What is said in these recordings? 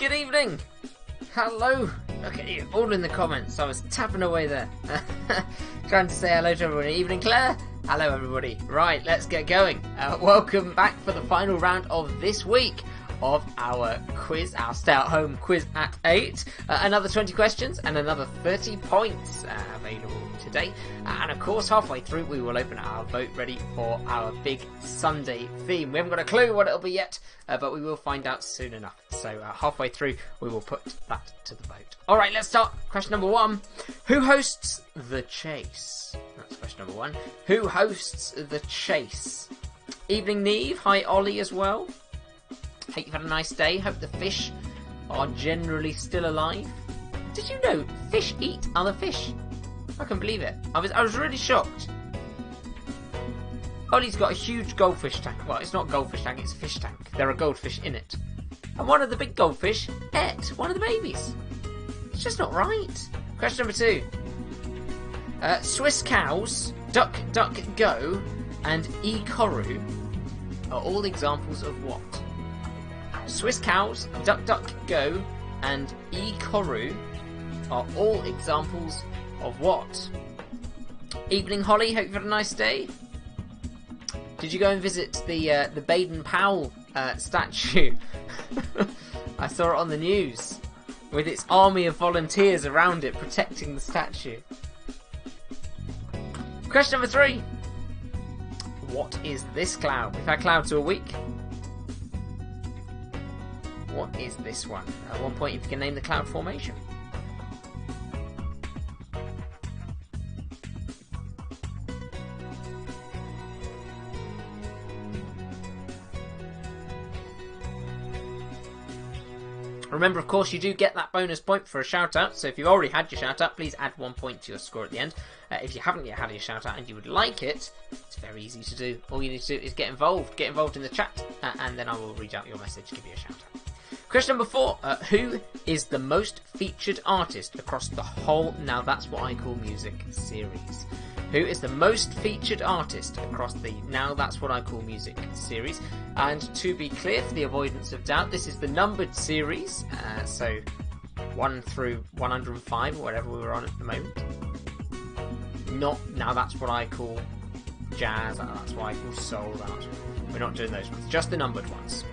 Good evening. Hello. Okay, all in the comments. I was tapping away there. Trying to say hello to everybody. Evening, Claire. Hello, everybody. Right, let's get going. Welcome back for the final round of this week of our quiz, our stay-at-home quiz at 8. Another 20 questions and another 30 points available today. And of course, halfway through, we will open our vote ready for our big Sunday theme. We haven't got a clue what it'll be yet, but we will find out soon enough. So halfway through, we will put that to the vote. All right, let's start. Question number 1. Who hosts The Chase? That's question number 1. Who hosts The Chase? Evening, Neve. Hi, Ollie, as well. Hope you've had a nice day. Hope the fish are generally still alive. Did you know fish eat other fish? I can believe it. I was really shocked. Ollie's got a huge goldfish tank. Well, it's not a goldfish tank, it's a fish tank. There are goldfish in it. And one of the big goldfish ate one of the babies. It's just not right. Question number 2. Swiss cows, Duck Duck Go, and E-Koru are all examples of what? Swiss cows, Duck Duck Go, and E-Koru are all examples of what? Evening, Holly. Hope you've had a nice day. Did you go and visit the Baden-Powell statue? I saw it on the news with its army of volunteers around it protecting the statue. Question number 3. What is this cloud? We've had clouds all week. What is this one? At 1 point, if you can name the cloud formation. Remember, of course, you do get that bonus point for a shout-out, so if you've already had your shout-out, please add 1 point to your score at the end. If you haven't yet had your shout-out and you would like it, it's very easy to do. All you need to do is get involved in the chat, and then I will read out your message, give you a shout-out. Question number 4. Who is the most featured artist across the whole Now That's What I Call Music series? Who is the most featured artist across the Now That's What I Call Music series? And to be clear, for the avoidance of doubt, this is the numbered series, so 1 through 105, or whatever we were on at the moment. Not Now That's What I Call Jazz, That's What I Call Soul, we're not doing those ones, just the numbered ones.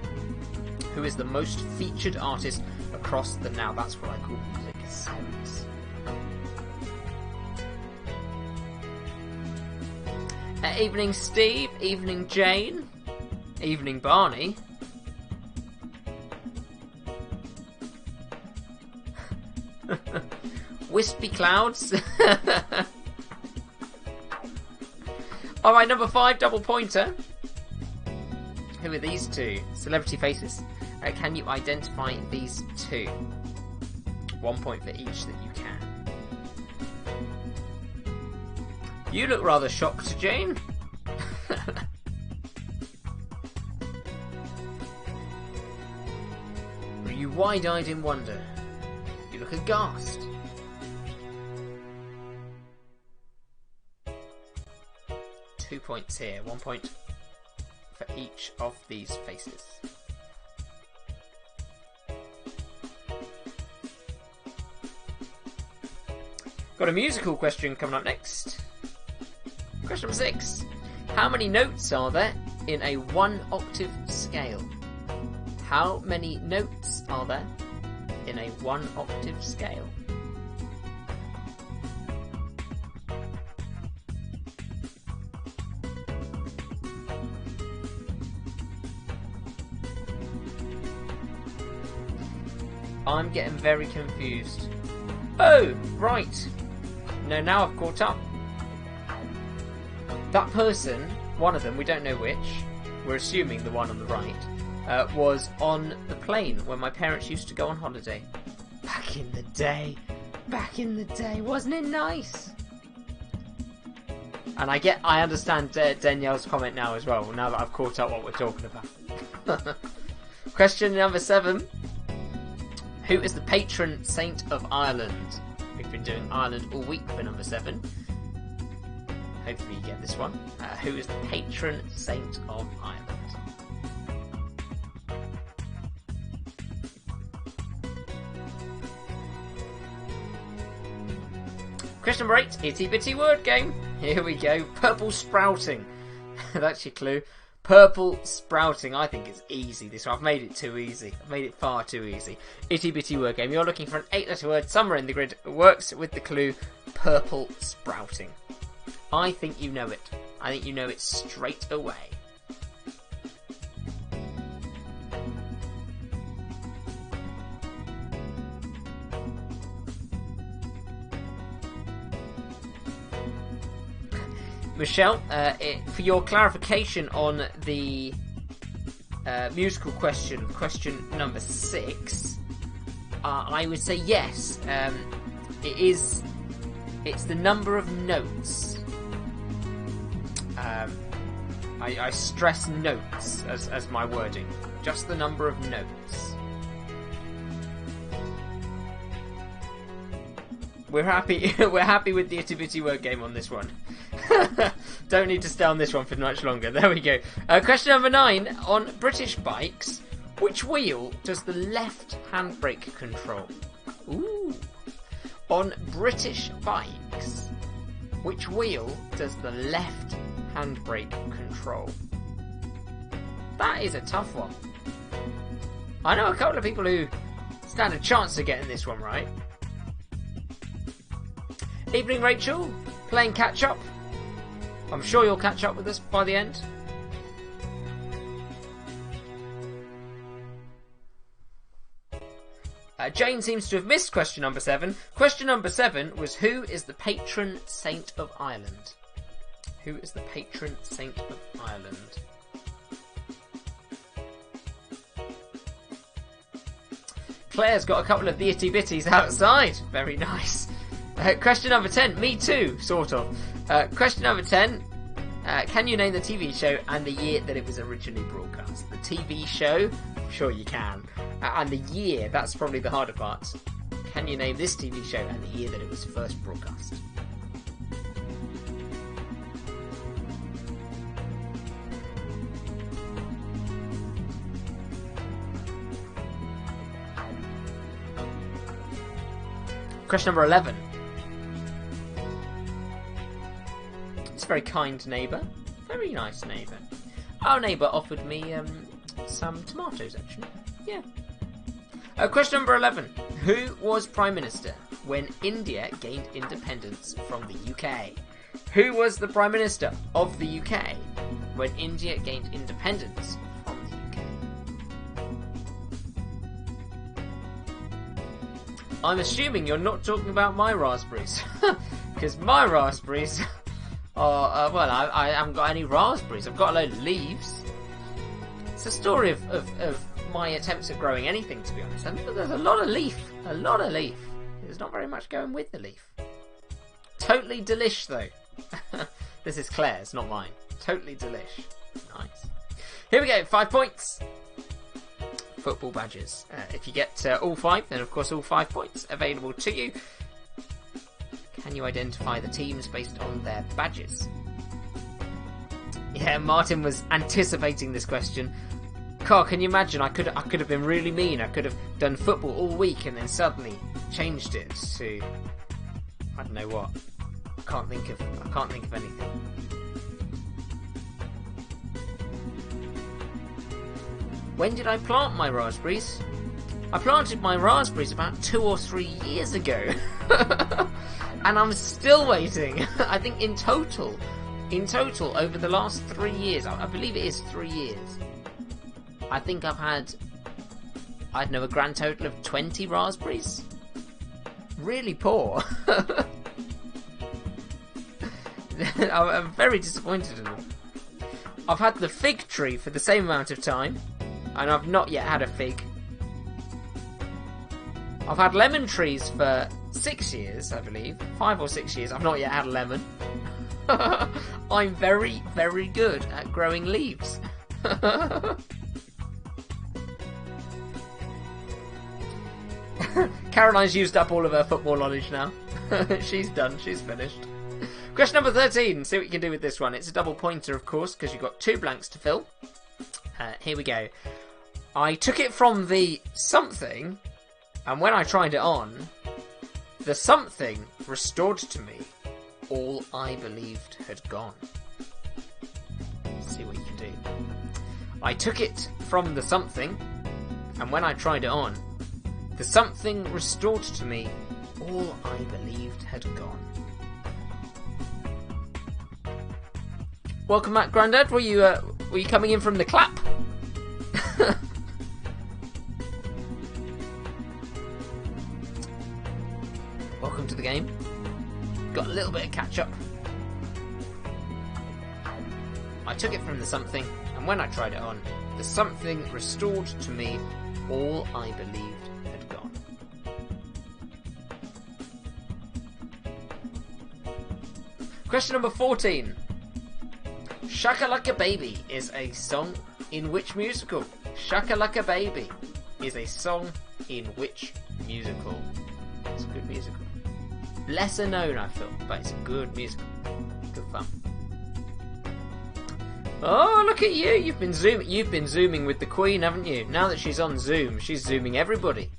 Who is the most featured artist across the Now That's What I Call Music series? Evening, Steve. Evening, Jane. Evening, Barney. Wispy clouds. Alright, number 5, double pointer. Who are these two? Celebrity faces. Can you identify these two? 1 point for each that you can. You look rather shocked, Jane. Are you wide-eyed in wonder? You look aghast. Two points here. 1 point for each of these faces. Got a musical question coming up next. Question number 6. How many notes are there in a 1-octave scale? How many notes are there in a 1-octave scale? I'm getting very confused. Oh, right. No, now I've caught up. That person, one of them, we don't know which, we're assuming the one on the right, was on the plane when my parents used to go on holiday. Back in the day, wasn't it nice? And I understand Danielle's comment now as well, now that I've caught up what we're talking about. Question number 7. Who is the patron saint of Ireland? We've been doing Ireland all week for number 7. Hopefully you get this one. Who is the patron saint of Ireland? Question number 8, Itty Bitty Word Game. Here we go. Purple sprouting. That's your clue. Purple sprouting. I think it's easy this one. I've made it too easy. I've made it far too easy. Itty Bitty Word Game. You're looking for an 8-letter word somewhere in the grid. It works with the clue purple sprouting. I think you know it. I think you know it straight away. Michelle, for your clarification on the musical question number 6, I would say yes. It's the number of notes. I stress notes as my wording. Just the number of notes. We're happy. We're happy with the Itty Bitty Word Game on this one. Don't need to stay on this one for much longer. There we go. Question number 9. On British bikes, which wheel does the left handbrake control? Ooh. On British bikes, which wheel does the left handbrake control? That is a tough one. I know a couple of people who stand a chance of getting this one right. Evening, Rachel. Playing catch up. I'm sure you'll catch up with us by the end. Jane seems to have missed question number 7. Question number 7 was, who is the patron saint of Ireland? Who is the patron saint of Ireland? Claire's got a couple of the itty bitties outside. Very nice. Question number 10. Me too, sort of. Question number 10. Can you name the TV show and the year that it was originally broadcast? The TV show? I'm sure you can. And the year, that's probably the harder part. Can you name this TV show and the year that it was first broadcast? Question number 11. It's a very kind neighbour. Very nice neighbour. Our neighbour offered me some tomatoes, actually. Yeah. Question number 11. Who was Prime Minister when India gained independence from the UK? Who was the Prime Minister of the UK when India gained independence from the UK? I'm assuming you're not talking about my raspberries. Because my raspberries are, well, I haven't got any raspberries. I've got a load of leaves. It's a story of my attempts at growing anything, to be honest. And there's a lot of leaf. A lot of leaf. There's not very much going with the leaf. Totally delish, though. This is Claire's, not mine. Totally delish. Nice. Here we go. 5 points. Football badges. If you get all 5, then of course all 5 points available to you. Can you identify the teams based on their badges? Yeah, Martin was anticipating this question. Carl, can you imagine? I could have been really mean. I could have done football all week and then suddenly changed it to, I don't know what. I can't think of anything. When did I plant my raspberries? I planted my raspberries about 2 or 3 years ago. And I'm still waiting. I think in total, over the last 3 years, I believe it is 3 years, I think I've had, I don't know, a grand total of 20 raspberries. Really poor. I'm very disappointed in them. I've had the fig tree for the same amount of time, and I've not yet had a fig. I've had lemon trees for 6 years, I believe. 5 or 6 years. I've not yet had a lemon. I'm very, very good at growing leaves. Caroline's used up all of her football knowledge now. She's done. She's finished. Question number 13. See what you can do with this one. It's a double pointer, of course, because you've got 2 blanks to fill. Here we go. I took it from the something, and when I tried it on, The something restored to me all I believed had gone. Let's see what you can do. I took it from the something, and when I tried it on, the something restored to me all I believed had gone. Welcome back, Grandad. Were you coming in from the clap? Welcome to the game. Got a little bit of catch up. I took it from the something, and when I tried it on, the something restored to me all I believed had gone. Question number 14. Shakalaka Baby is a song in which musical? Shakalaka Baby is a song in which musical? It's a good musical. Lesser known, I feel, but it's a good musical. Good fun. Oh, look at you! You've been zooming with the Queen, haven't you? Now that she's on Zoom, she's zooming everybody.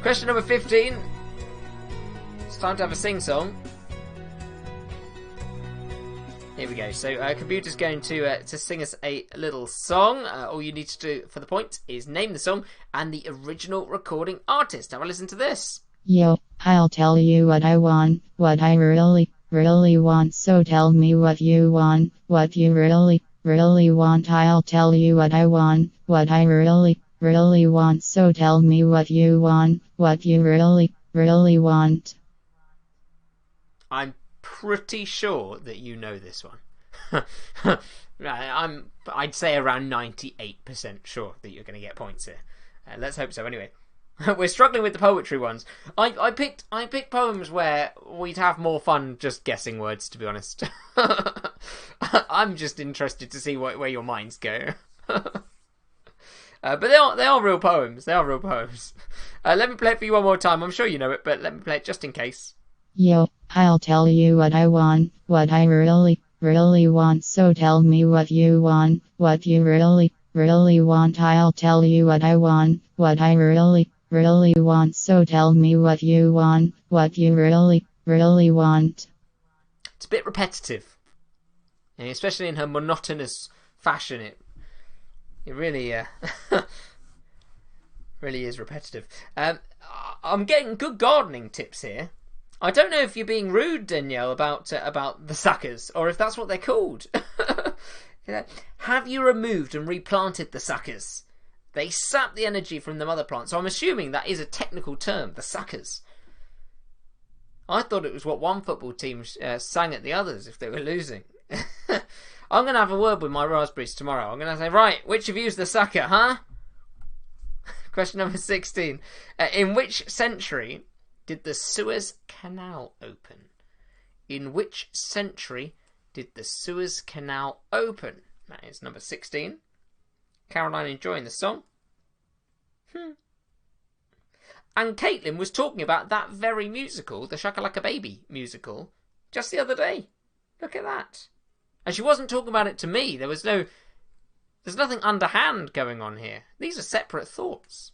Question number 15. It's time to have a sing-song. Here we go. So, computer's going to sing us a little song. All you need to do for the point is name the song and the original recording artist. Have a listen to this. Yo, I'll tell you what I want, what I really want. So tell me what you want, what you really want. I'll tell you what I want, what I really want. So tell me what you want, what you really want. I'm pretty sure that you know this one. I'd say around 98% sure that you're going to get points here. Let's hope so. Anyway, we're struggling with the poetry ones. I picked poems where we'd have more fun just guessing words, to be honest. I'm just interested to see where your minds go. But they are real poems. They are real poems. Let me play it for you one more time. I'm sure you know it, but let me play it just in case. Yo, I'll tell you what I want, what I really want. So tell me what you want, what you really want. I'll tell you what I want, what I really want. So tell me what you want, what you really want. It's a bit repetitive, and especially in her monotonous fashion. It really really is repetitive. I'm getting good gardening tips here. I don't know if you're being rude, Danielle, about the suckers, or if that's what they're called. Have you removed and replanted the suckers? They sap the energy from the mother plant, so I'm assuming that is a technical term, the suckers. I thought it was what one football team sang at the others if they were losing. I'm going to have a word with my raspberries tomorrow. I'm going to say, right, which of you's the sucker, huh? Question number 16. In which century did the Suez Canal open? In which century did the Suez Canal open? That is number 16. Caroline enjoying the song. And Caitlin was talking about that very musical, the Shakalaka Baby musical, just the other day. Look at that. And she wasn't talking about it to me. There's nothing underhand going on here. These are separate thoughts.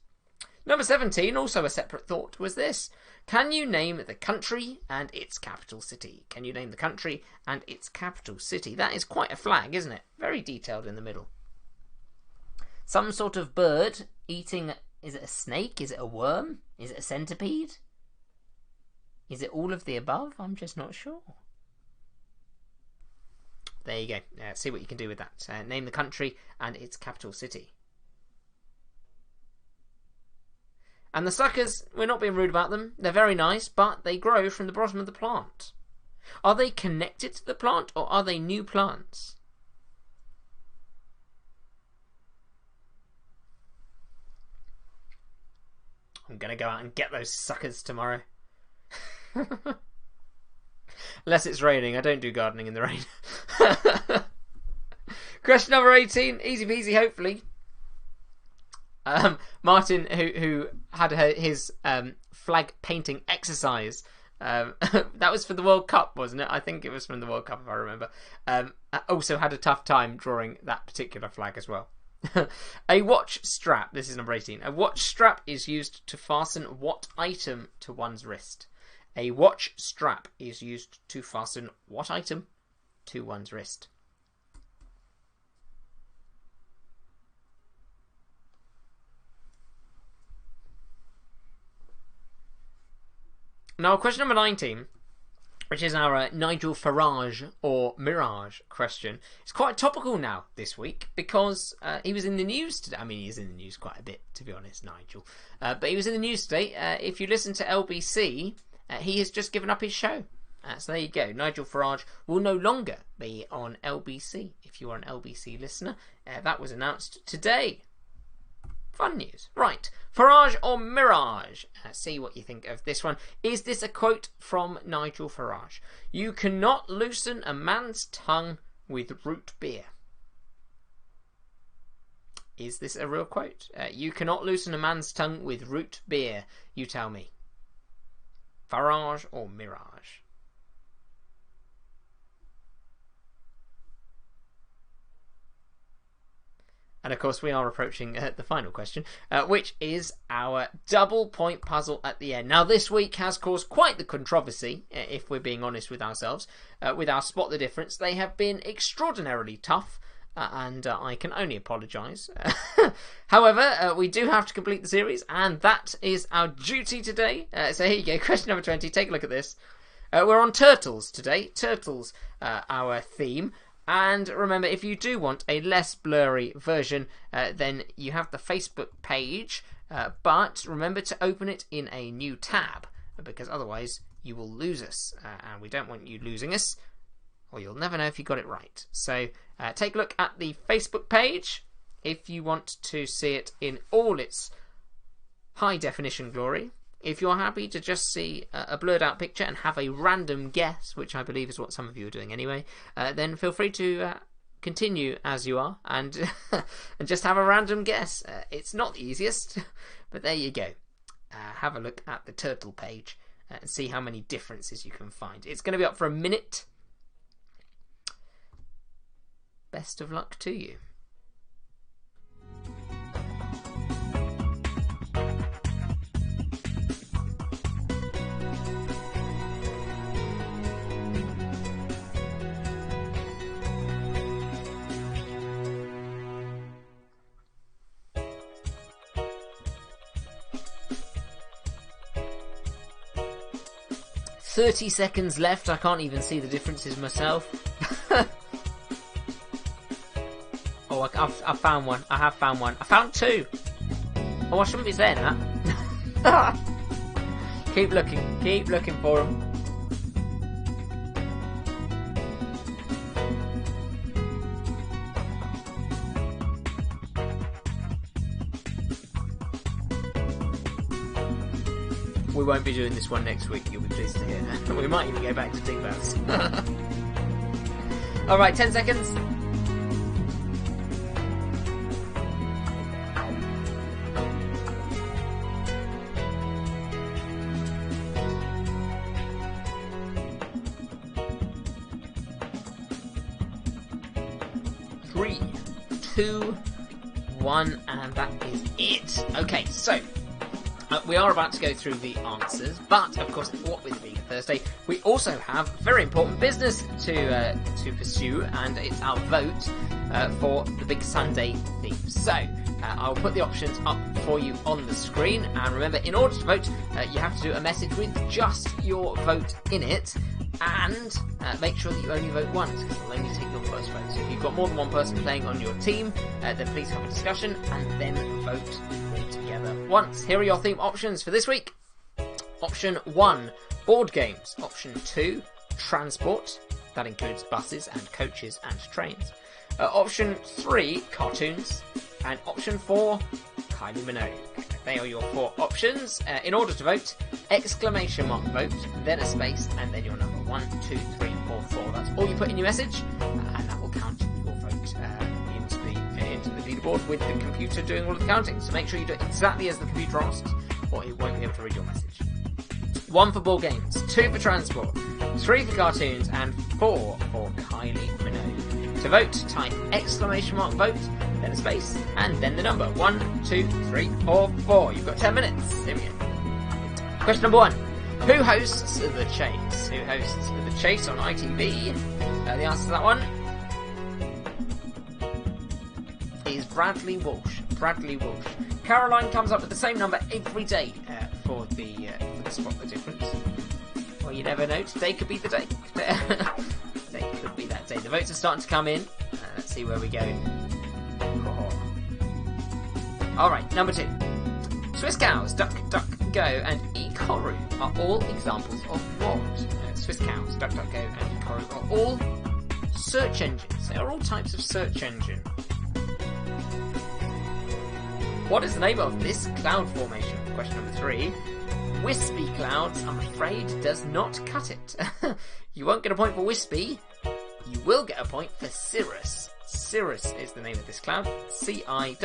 Number 17, also a separate thought, was this. Can you name the country and its capital city? Can you name the country and its capital city? That is quite a flag, isn't it? Very detailed in the middle. Some sort of bird eating... Is it a snake? Is it a worm? Is it a centipede? Is it all of the above? I'm just not sure. There you go. See what you can do with that. Name the country and its capital city. And the suckers, we're not being rude about them. They're very nice, but they grow from the bottom of the plant. Are they connected to the plant, or are they new plants? I'm going to go out and get those suckers tomorrow. Unless it's raining. I don't do gardening in the rain. Question number 18. Easy peasy, hopefully. Martin, who had his flag painting exercise, that was for the World Cup, wasn't it? I think it was from the World Cup, if I remember. Also had a tough time drawing that particular flag as well. A watch strap. This is number 18. A watch strap is used to fasten what item to one's wrist? A watch strap is used to fasten what item to one's wrist? Now, question number 19, which is our Nigel Farage or Mirage question. It's quite topical now this week because he was in the news today. I mean, he's in the news quite a bit, to be honest, Nigel. But he was in the news today. If you listen to LBC, he has just given up his show. So there you go. Nigel Farage will no longer be on LBC. If you are an LBC listener, that was announced today. Fun news. Right. Farage or Mirage? See what you think of this one. Is this a quote from Nigel Farage? You cannot loosen a man's tongue with root beer. Is this a real quote? You cannot loosen a man's tongue with root beer. You tell me. Farage or Mirage? And of course we are approaching the final question, which is our double point puzzle at the end. Now this week has caused quite the controversy, if we're being honest with ourselves, with our Spot the Difference. They have been extraordinarily tough, and I can only apologise. However, we do have to complete the series, and that is our duty today. So here you go, question number 20, take a look at this. We're on turtles today, turtles our theme. And remember, if you do want a less blurry version, then you have the Facebook page. But remember to open it in a new tab, because otherwise you will lose us. And we don't want you losing us, or you'll never know if you got it right. So take a look at the Facebook page if you want to see it in all its high definition glory. If you're happy to just see a blurred out picture and have a random guess, which I believe is what some of you are doing anyway, then feel free to continue as you are and and just have a random guess. It's not the easiest, but there you go. Have a look at the turtle page and see how many differences you can find. It's going to be up for a minute. Best of luck to you. "30 seconds left. I can't even see the differences myself." Oh, I've found one. I have found one. I found two. Oh, I shouldn't be saying that. Keep looking for them. We won't be doing this one next week, you'll be pleased to hear that. We might even go back to Dig Baths. Alright, 10 seconds. Three, two, one, and that is it. Okay, so we are about to go through the answers, but of course, what with it being a Thursday, we also have very important business to pursue, and it's our vote for the Big Sunday theme. So I'll put the options up for you on the screen, and remember, in order to vote, you have to do a message with just your vote in it, and make sure that you only vote once, because it'll only take your first vote. So if you've got more than one person playing on your team, then please have a discussion and then vote together once. Here are your theme options for this week. Option 1, board games. Option 2, transport. That includes buses and coaches and trains. Option 3, cartoons. And option 4, Kylie Minogue. They are your 4 options. In order to vote, exclamation mark vote, then a space, and then your number 1, 2, 3, 4, 4. That's all you put in your message, and that will count your vote into the leaderboard with the computer doing all of the counting. So make sure you do it exactly as the computer asks, or it won't be able to read your message. 1 for ball games, 2 for transport, 3 for cartoons, and 4 for Kylie Minogue. To vote, type exclamation mark vote, then then a space, and then the number. 1, 2, 3, or 4. You've got 10 minutes. Here we go. Question number 1. Who hosts The Chase? Who hosts The Chase on ITV? The answer to that one is Bradley Walsh. Bradley Walsh. Caroline comes up with the same number every day for the spot the difference. Well, you never know. Today could be the day. Today could be that day. The votes are starting to come in. Let's see where we go. Alright, number 2. Swiss Cows, Duck, Duck, Go, and eCoru are all examples of what? Swiss Cows, Duck, Duck, Go, and eCoru are all search engines. They are all types of search engine. What is the name of this cloud formation? Question number 3. Wispy clouds, I'm afraid, does not cut it. You won't get a point for wispy. You will get a point for cirrus. Cirrus is the name of this cloud. Cirrus.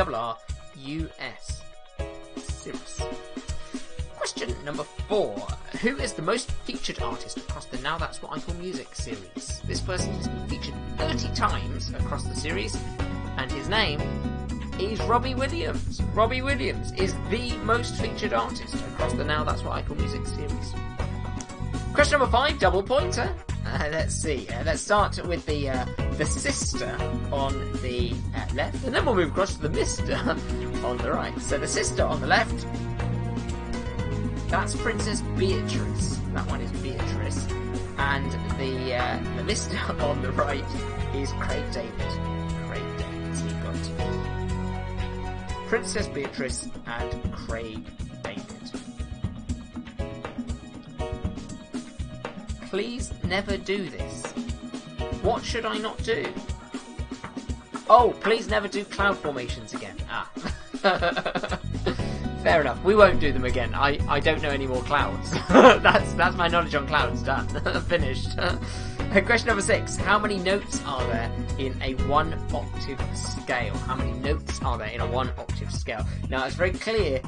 Cirrus. Question number 4. Who is the most featured artist across the Now That's What I Call Music series? This person has been featured 30 times across the series, and his name is Robbie Williams. Robbie Williams is the most featured artist across the Now That's What I Call Music series. Question number 5, double pointer. Let's see. Let's start with the sister on the left, and then we'll move across to the mister on the right. So the sister on the left, that's Princess Beatrice. That one is Beatrice. And the mister on the right is Craig David. Craig David. So you've got Princess Beatrice and Craig David. Please never do this. What should I not do? Oh, please never do cloud formations again. Fair enough. We won't do them again. I don't know any more clouds. That's my knowledge on clouds. Done. Finished. Question number 6. How many notes are there in a 1-octave scale? How many notes are there in a 1-octave scale? Now, it's very clear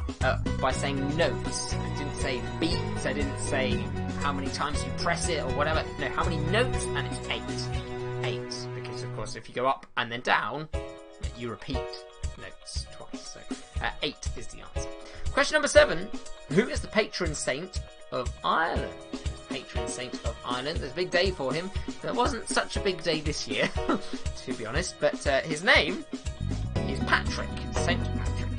by saying notes. I didn't say beats. I didn't say how many times you press it or whatever. No, how many notes? And it's 8. 8. Because, of course, if you go up and then down, you repeat notes twice. So 8 is the answer. Question number 7. Who is the patron saint of Ireland? Patron saint of Ireland. There's a big day for him. There wasn't such a big day this year, to be honest, but his name is Patrick. Saint Patrick.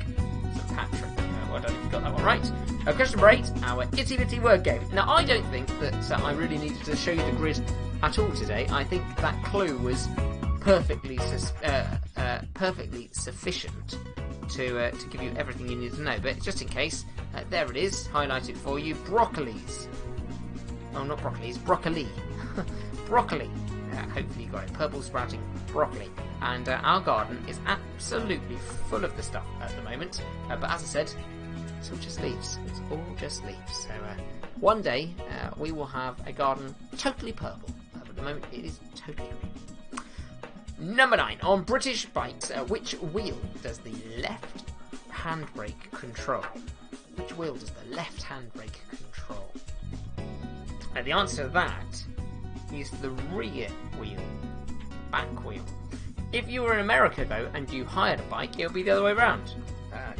So Patrick. Well done if you got that one right. Question number 8, our itty bitty word game. Now, I don't think that I really needed to show you the grid at all today. I think that clue was perfectly sufficient to give you everything you need to know. But just in case, there it is. Highlight it for you. Broccolis. Oh, not broccolis. Broccoli. Broccoli. Hopefully you got it. Purple sprouting broccoli. And our garden is absolutely full of the stuff at the moment. But as I said, it's all just leaves. It's all just leaves. So one day we will have a garden totally purple. But at the moment it is totally green. Number 9. On British bikes, which wheel does the left handbrake control? Which wheel does the left handbrake control? And the answer to that is the rear wheel. Back wheel. If you were in America though and you hired a bike, it would be the other way around.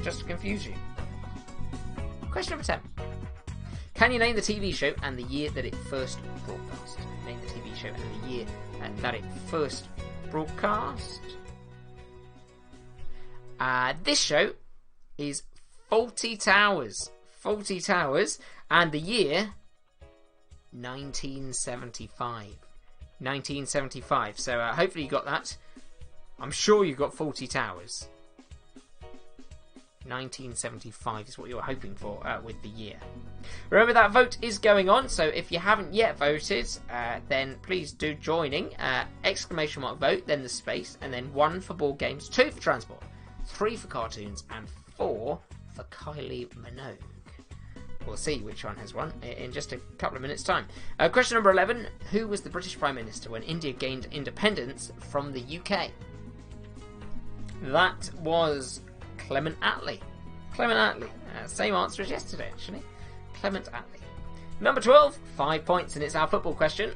Just to confuse you. Question number 10. Can you name the TV show and the year that it first broadcast? Name the TV show and the year that it first broadcast. This show is Fawlty Towers. Fawlty Towers, and the year 1975. 1975. So hopefully you got that. I'm sure you got Fawlty Towers. 1975 is what you're hoping for with the year. Remember that vote is going on, so if you haven't yet voted, then please do joining. Exclamation mark vote, then the space, and then 1 for board games, 2 for transport, 3 for cartoons, and 4 for Kylie Minogue. We'll see which one has won in just a couple of minutes' time. Question number 11. Who was the British Prime Minister when India gained independence from the UK? That was Clement Attlee. Clement Attlee. Same answer as yesterday, actually. Clement Attlee. Number 12. 5 points, and it's our football question.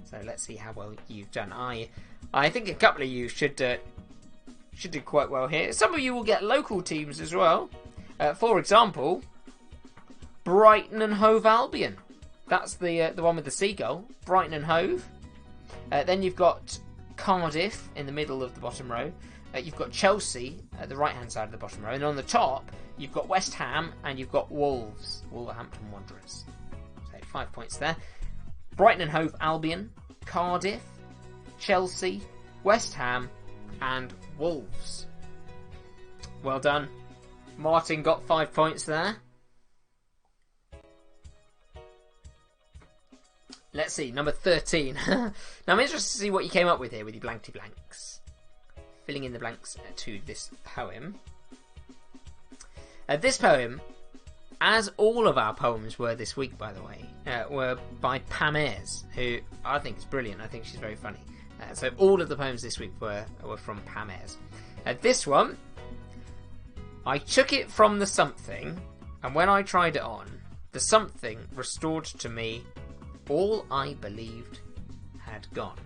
So let's see how well you've done. I think a couple of you should do quite well here. Some of you will get local teams as well. For example, Brighton and Hove Albion. That's the one with the seagull. Brighton and Hove. Then you've got Cardiff in the middle of the bottom row. You've got Chelsea at the right-hand side of the bottom row. And on the top, you've got West Ham and you've got Wolves. Wolverhampton Wanderers. So 5 points there. Brighton and Hove Albion, Cardiff, Chelsea, West Ham and Wolves. Well done. Martin got 5 points there. Let's see, number 13. Now I'm interested to see what you came up with here with your blankety blanks. Filling in the blanks to this poem. This poem, as all of our poems were this week, by the way, were by Pam Ayres, who I think is brilliant. I think she's very funny. So all of the poems this week were from Pam Ayres. This one, I took it from the something, and when I tried it on, the something restored to me all I believed had gone.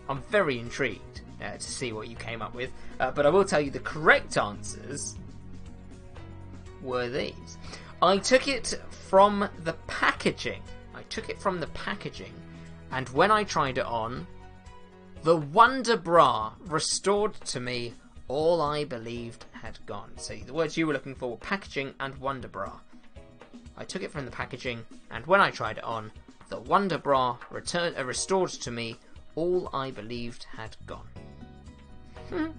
I'm very intrigued to see what you came up with, but I will tell you the correct answers were these. I took it from the packaging. And when I tried it on, the Wonder Bra restored to me all I believed had gone. So the words you were looking for were packaging and Wonder Bra. I took it from the packaging, and when I tried it on, the Wonder Bra restored to me all I believed had gone. There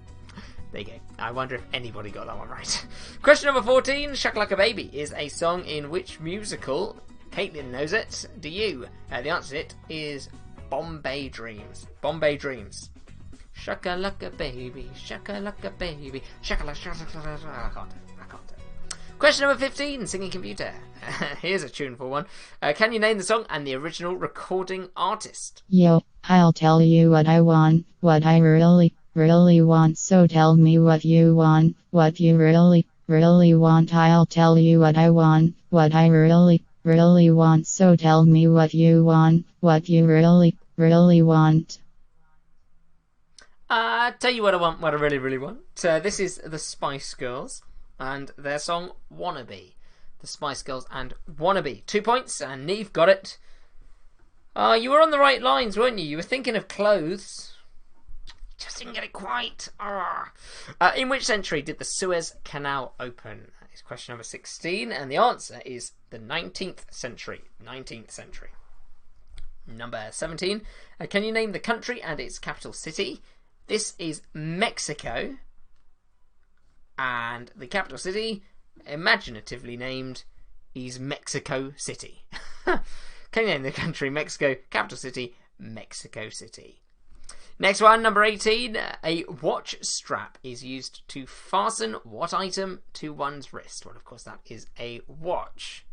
you go. I wonder if anybody got that one right. Question number 14. Shakalaka Baby is a song in which musical? Caitlin knows it. Do you? The answer to it is Bombay Dreams. Bombay Dreams. Shakalaka Baby, Shakalaka Baby, Shakalaka. I can't do it. Question number 15. Singing Computer. Here's a tuneful one. Can you name the song and the original recording artist? Yo, I'll tell you what I want, what I really want. So tell me what you want, what you really want. I'll tell you what I want, what I really want. So tell me what you want, what you really want. Tell you what I want, what I really want. This is the Spice Girls and their song Wannabe. The Spice Girls and Wannabe. 2 points, and Neve got it. You were on the right lines, weren't you? You were thinking of clothes. Just didn't get it quite. In which century did the Suez Canal open? That is question number 16, and the answer is the 19th century. 19th century. Number 17. Can you name the country and its capital city? This is Mexico. And the capital city, imaginatively named, is Mexico City. Can you name the country? Mexico. Capital city, Mexico City. Next one, number 18. A watch strap is used to fasten what item to one's wrist? Well, of course, that is a watch.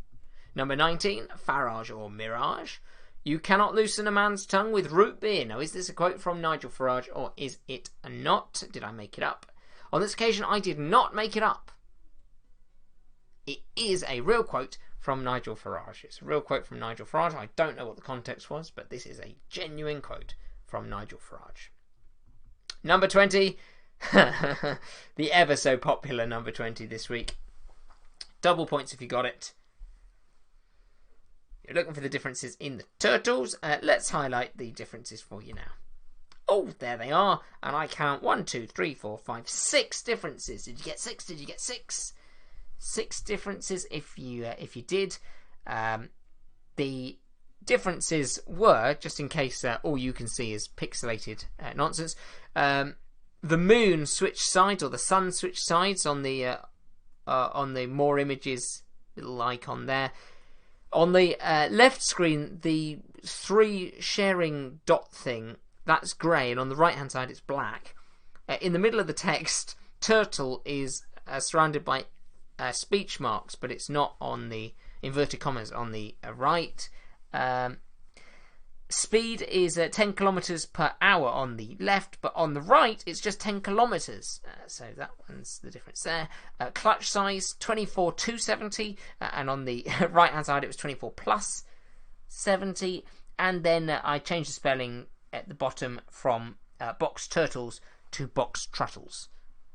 Number 19. Farage or Mirage. You cannot loosen a man's tongue with root beer. Now, is this a quote from Nigel Farage or is it not? Did I make it up? On this occasion, I did not make it up. It is a real quote from Nigel Farage. It's a real quote from Nigel Farage. I don't know what the context was, but this is a genuine quote from Nigel Farage. Number 20. The ever so popular number 20 this week. Double points if you got it. You're looking for the differences in the turtles. Let's highlight the differences for you now. Oh, there they are. And I count 1, 2, 3, 4, 5, 6 differences. Did you get 6? Did you get 6? 6 differences if you did. The differences were, just in case all you can see is pixelated nonsense, the moon switched sides, or the sun switched sides on the more images little icon there. On the left screen, the 3 sharing dot thing, that's grey, and on the right hand side it's black. In the middle of the text, turtle is surrounded by speech marks, but it's not on the inverted commas on the right. Speed is 10 kilometers per hour on the left, but on the right it's just 10 kilometers. So that one's the difference there. Clutch size 24 to 70, and on the right hand side it was 24 plus 70. and then I changed the spelling at the bottom from box turtles to box truttles.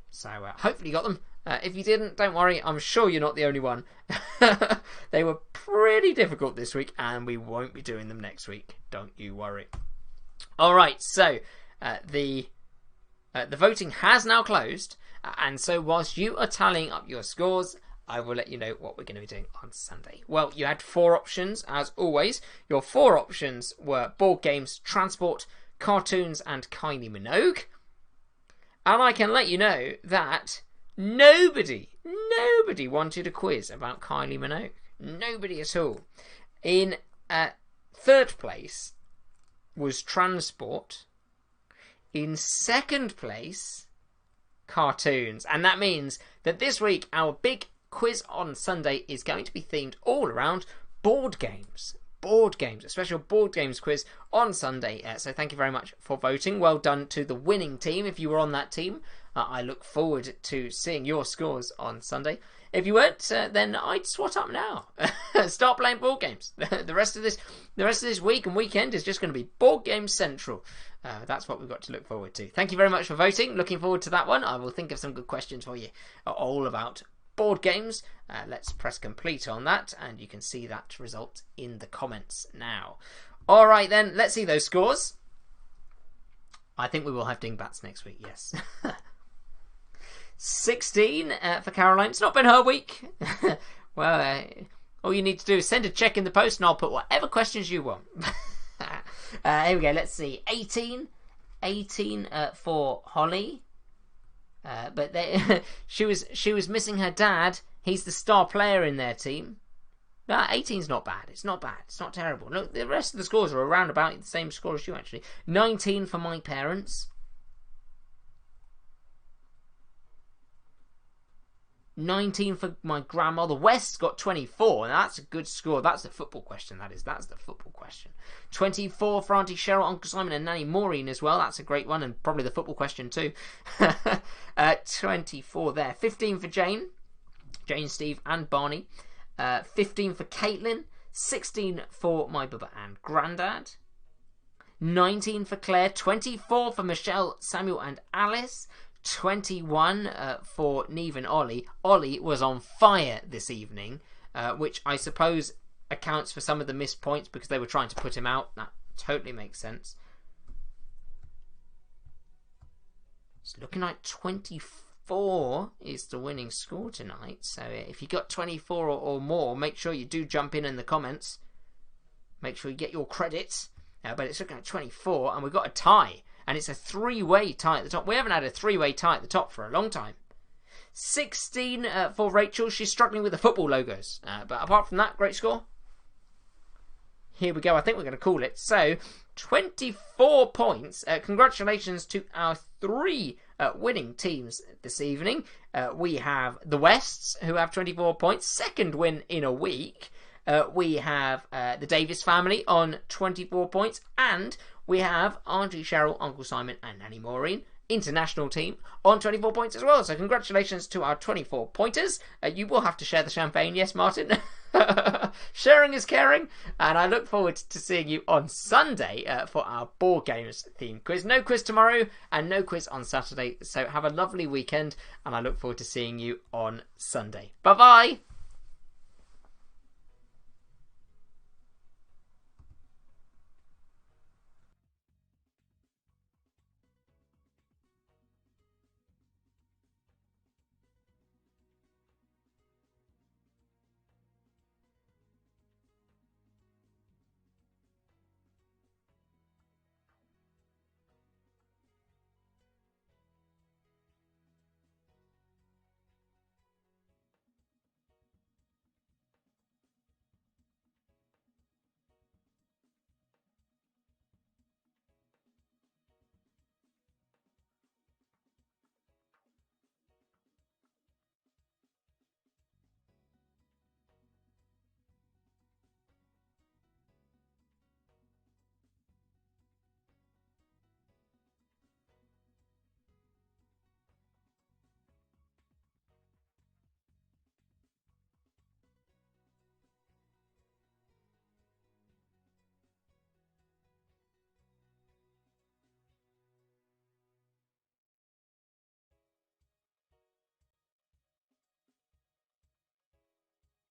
So hopefully you got them. If you didn't, don't worry, I'm sure you're not the only one. They were pretty difficult this week, and we won't be doing them next week. Don't you worry. Alright, so the voting has now closed, and so whilst you are tallying up your scores, I will let you know what we're going to be doing on Sunday. Well, you had 4 options, as always. Your 4 options were board games, transport, cartoons, and Kylie Minogue. And I can let you know that nobody wanted a quiz about Kylie Minogue. Nobody at all. In 3rd place was transport. In 2nd place, cartoons. And that means that this week our big quiz on Sunday is going to be themed all around board games. Board games, a special board games quiz on Sunday. So thank you very much for voting. Well done to the winning team. If you were on that team, I look forward to seeing your scores on Sunday. If you weren't, then I'd swat up now. Start playing board games. The rest of this week and weekend is just going to be board game central. That's what we've got to look forward to. Thank you very much for voting. Looking forward to that one. I will think of some good questions for you, all about board games. Let's press complete on that, and you can see that result in the comments now. All right then, let's see those scores. I think we will have dingbats next week, yes. 16 for Caroline. It's not been her week. Well, all you need to do is send a check in the post and I'll put whatever questions you want. Here we go, let's see. 18 for Holly. But she was missing her dad. He's the star player in their team. No, 18's not bad. It's not bad. It's not terrible. Look, the rest of the scores are around about the same score as you, actually. 19 for my parents. 19 for my grandmother. West's got 24. Now that's a good score. That's the football question, that is. That's the football question. 24 for Auntie Cheryl, Uncle Simon and Nanny Maureen as well. That's a great one, and probably the football question too. 24 there. 15 for Jane, Steve and Barney. 15 for Caitlin. 16 for my bubba and granddad. 19 for Claire. 24 for Michelle, Samuel and Alice. 21 for Neve and Ollie. Ollie was on fire this evening, which I suppose accounts for some of the missed points because they were trying to put him out. That totally makes sense. It's looking like 24 is the winning score tonight. So if you got 24 or more, make sure you do jump in the comments. Make sure you get your credits. But it's looking like 24, and we've got a tie. And it's a 3-way tie at the top. We haven't had a 3-way tie at the top for a long time. 16 for Rachel. She's struggling with the football logos. But apart from that, great score. Here we go. I think we're going to call it. So, 24 points. Congratulations to our 3 winning teams this evening. We have the Wests, who have 24 points. Second win in a week. We have the Davis family on 24 points. And we have Auntie Cheryl, Uncle Simon and Nanny Maureen, international team, on 24 points as well. So congratulations to our 24 pointers. You will have to share the champagne, yes, Martin? Sharing is caring. And I look forward to seeing you on Sunday for our board games theme quiz. No quiz tomorrow and no quiz on Saturday. So have a lovely weekend and I look forward to seeing you on Sunday. Bye-bye.